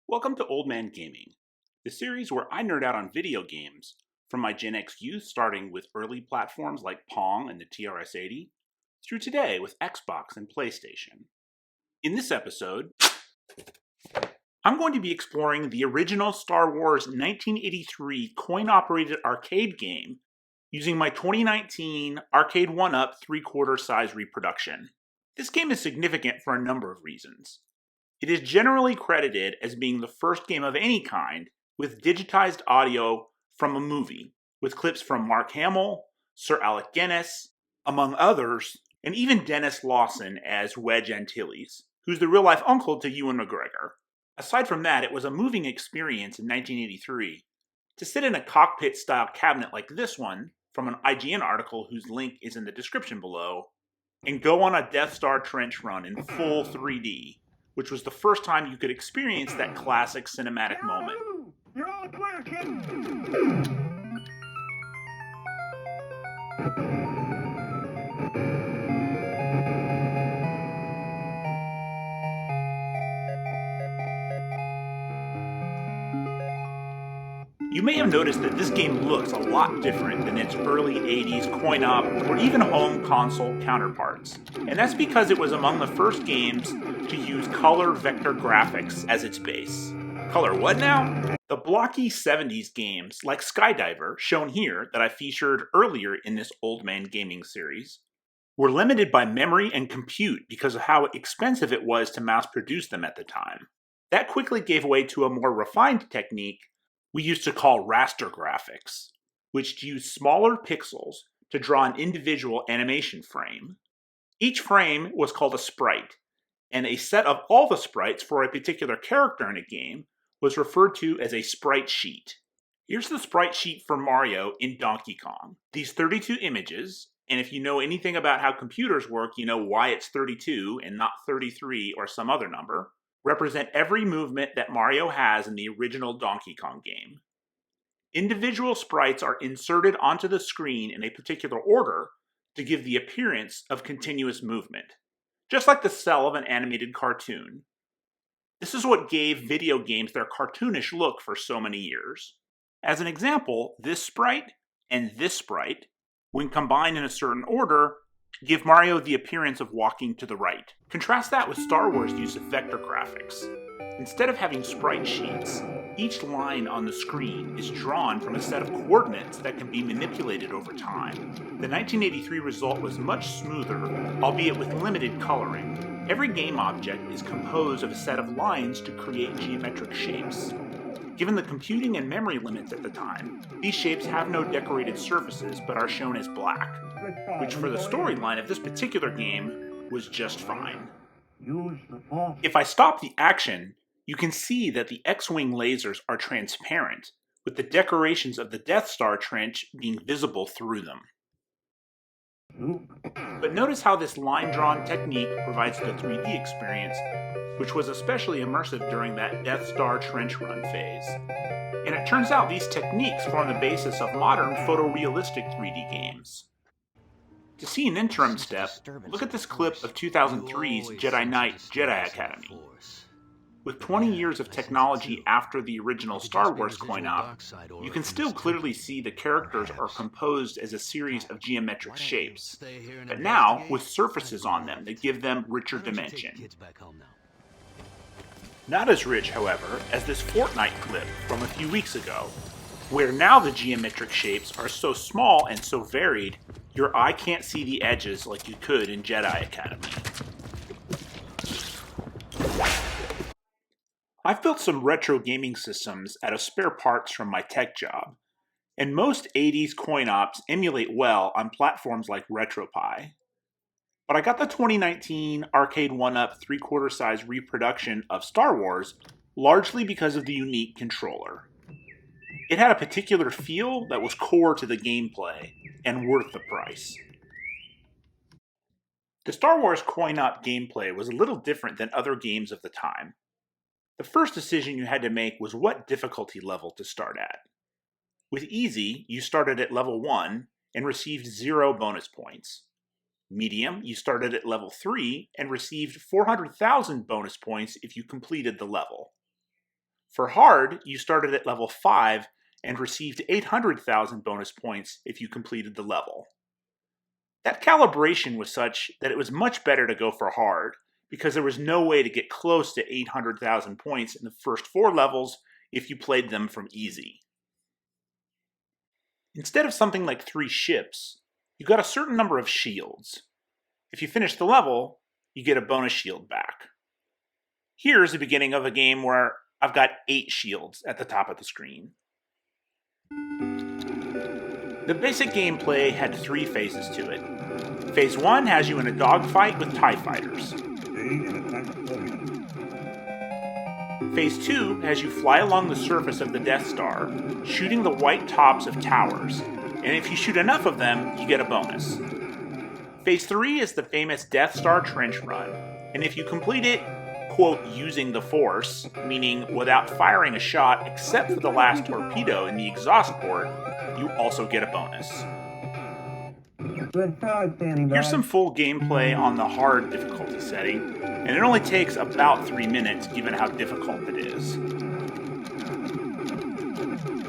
Welcome to Old Man Gaming, the series where I nerd out on video games, from my Gen X youth starting with early platforms like Pong and the TRS-80, through today with Xbox and PlayStation. In this episode, I'm going to be exploring the original Star Wars 1983 coin-operated arcade game using my 2019 Arcade 1-Up 3/4 size reproduction. This game is significant for a number of reasons. It is generally credited as being the first game of any kind with digitized audio from a movie, with clips from Mark Hamill, Sir Alec Guinness, among others, and even Dennis Lawson as Wedge Antilles, who's the real-life uncle to Ewan McGregor. Aside from that, it was a moving experience in 1983 to sit in a cockpit-style cabinet like this one, from an IGN article whose link is in the description below, and go on a Death Star trench run in full 3D, which was the first time you could experience that classic cinematic moment. You're all clear, kid. You may have noticed that this game looks a lot different than its early 80s coin-op or even home console counterparts. And that's because it was among the first games to use color vector graphics as its base. Color what now? The blocky 70s games like Skydiver, shown here that I featured earlier in this Old Man Gaming series, were limited by memory and compute because of how expensive it was to mass produce them at the time. That quickly gave way to a more refined technique we used to call raster graphics, which used smaller pixels to draw an individual animation frame. Each frame was called a sprite, and a set of all the sprites for a particular character in a game was referred to as a sprite sheet. Here's the sprite sheet for Mario in Donkey Kong. These 32 images, and if you know anything about how computers work, you know why it's 32 and not 33 or some other number, represent every movement that Mario has in the original Donkey Kong game. Individual sprites are inserted onto the screen in a particular order to give the appearance of continuous movement, just like the cell of an animated cartoon. This is what gave video games their cartoonish look for so many years. As an example, this sprite and this sprite, when combined in a certain order, give Mario the appearance of walking to the right. Contrast that with Star Wars' use of vector graphics. Instead of having sprite sheets, each line on the screen is drawn from a set of coordinates that can be manipulated over time. The 1983 result was much smoother, albeit with limited coloring. Every game object is composed of a set of lines to create geometric shapes. Given the computing and memory limits at the time, these shapes have no decorated surfaces but are shown as black, which for the storyline of this particular game was just fine. If I stop the action, you can see that the X-Wing lasers are transparent, with the decorations of the Death Star trench being visible through them. But notice how this line-drawn technique provides the 3D experience, which was especially immersive during that Death Star trench run phase. And it turns out these techniques form the basis of modern photorealistic 3D games. To see an interim step, look at this clip of 2003's Jedi Knight Jedi Academy. With 20 years of technology after the original Star Wars coin-op, you can still clearly see the characters are composed as a series of geometric shapes, but now with surfaces on them that give them richer dimension. Not as rich, however, as this Fortnite clip from a few weeks ago, where now the geometric shapes are so small and so varied, your eye can't see the edges like you could in Jedi Academy. I've built some retro gaming systems out of spare parts from my tech job, and most 80s coin-ops emulate well on platforms like RetroPie. But I got the 2019 Arcade 1-Up 3/4 size reproduction of Star Wars largely because of the unique controller. It had a particular feel that was core to the gameplay and worth the price. The Star Wars coin-op gameplay was a little different than other games of the time. The first decision you had to make was what difficulty level to start at. With Easy, you started at level 1 and received 0 bonus points. Medium, you started at level 3 and received 400,000 bonus points if you completed the level. For hard, you started at level 5 and received 800,000 bonus points if you completed the level. That calibration was such that it was much better to go for hard, because there was no way to get close to 800,000 points in the first 4 levels if you played them from easy. Instead of something like 3 ships, you got a certain number of shields. If you finish the level, you get a bonus shield back. Here's the beginning of a game where I've got 8 shields at the top of the screen. The basic gameplay had 3 phases to it. Phase 1 has you in a dogfight with TIE fighters. Phase 2 has you fly along the surface of the Death Star, shooting the white tops of towers, and if you shoot enough of them, you get a bonus. Phase 3 is the famous Death Star trench run, and if you complete it, quote, using the Force, meaning without firing a shot except for the last torpedo in the exhaust port, you also get a bonus. Here's some full gameplay on the hard difficulty setting, and it only takes about 3 minutes given how difficult it is.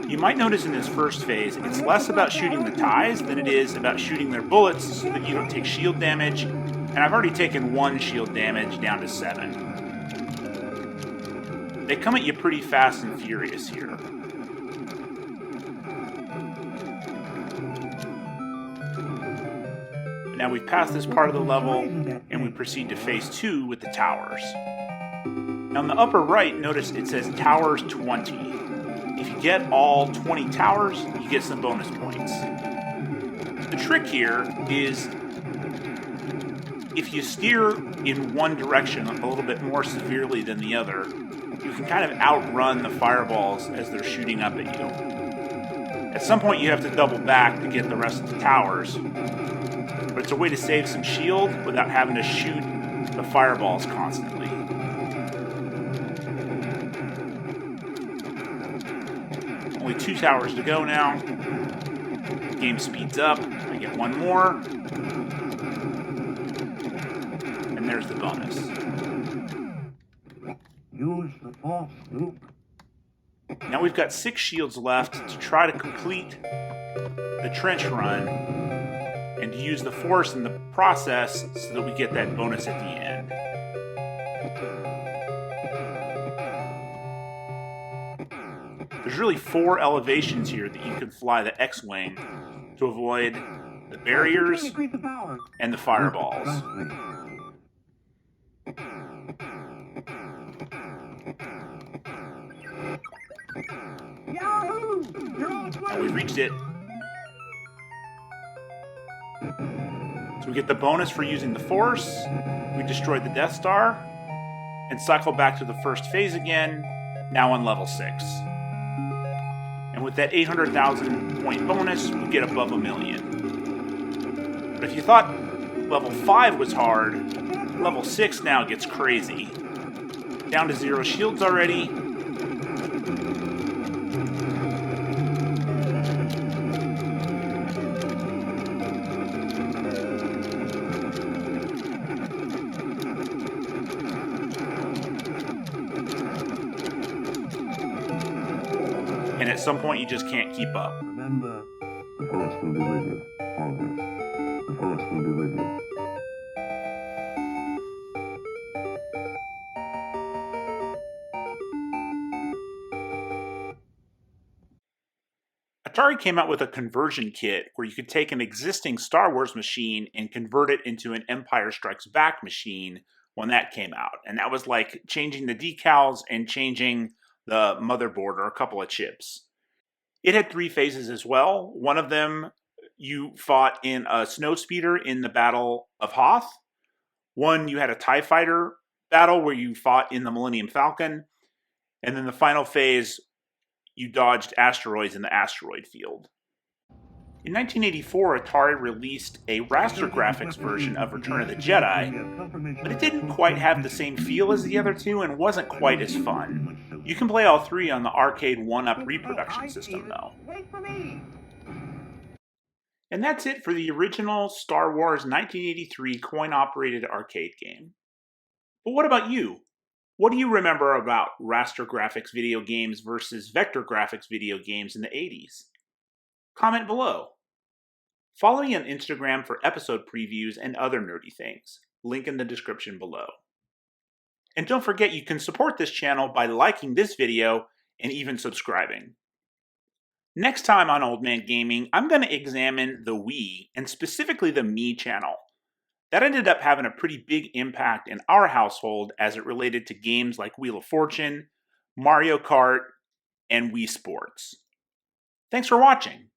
You might notice in this first phase, it's less about shooting the TIEs than it is about shooting their bullets so that you don't take shield damage, and I've already taken 1 shield damage down to 7. They come at you pretty fast and furious here. Now we've passed this part of the level, and we proceed to phase 2 with the towers. Now in the upper right, notice it says Towers 20. If you get all 20 towers, you get some bonus points. The trick here is, if you steer in one direction a little bit more severely than the other, you can kind of outrun the fireballs as they're shooting up at you. At some point you have to double back to get the rest of the towers, but it's a way to save some shield without having to shoot the fireballs constantly. Only 2 towers to go now. The game speeds up. I get 1 more. And there's the bonus. Use the Force, Luke. Now we've got 6 shields left to try to complete the trench run and to use the Force in the process so that we get that bonus at the end. There's really 4 elevations here that you can fly the X-Wing to avoid the barriers and the fireballs. Now we've reached it. So we get the bonus for using the Force, we destroyed the Death Star, and cycle back to the first phase again, now on level 6. And with that 800,000 point bonus, we get above 1,000,000. But if you thought level 5 was hard, level 6 now gets crazy. Down to 0 shields already. And at some point you just can't keep up. Remember, the Force will be with you, always. The Force will be with you. Atari came out with a conversion kit where you could take an existing Star Wars machine and convert it into an Empire Strikes Back machine when that came out. And that was like changing the decals and changing the motherboard or a couple of chips. It had 3 phases as well. One of them, you fought in a snowspeeder in the Battle of Hoth. One, you had a TIE fighter battle where you fought in the Millennium Falcon. And then the final phase, you dodged asteroids in the asteroid field. In 1984, Atari released a raster graphics version of Return of the Jedi, but it didn't quite have the same feel as the other 2 and wasn't quite as fun. You can play all 3 on the arcade 1-up reproduction system, though. And that's it for the original Star Wars 1983 coin-operated arcade game. But what about you? What do you remember about raster graphics video games versus vector graphics video games in the 80s? Comment below. Follow me on Instagram for episode previews and other nerdy things. Link in the description below. And don't forget you can support this channel by liking this video and even subscribing. Next time on Old Man Gaming, I'm going to examine the Wii, and specifically the Me channel. That ended up having a pretty big impact in our household as it related to games like Wheel of Fortune, Mario Kart, and Wii Sports. Thanks for watching.